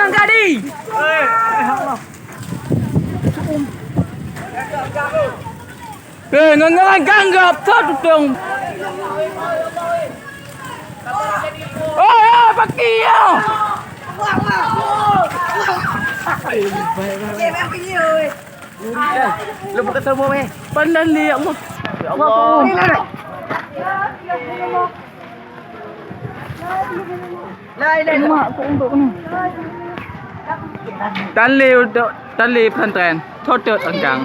Jangan jadi. Ngon ganggap satu dong. Oh, pakai ya. Lu bukan semua weh. Pandang ni ya Allah. Ya Allah. Mak aku untuk ni. Tali pesantren, totot engkang.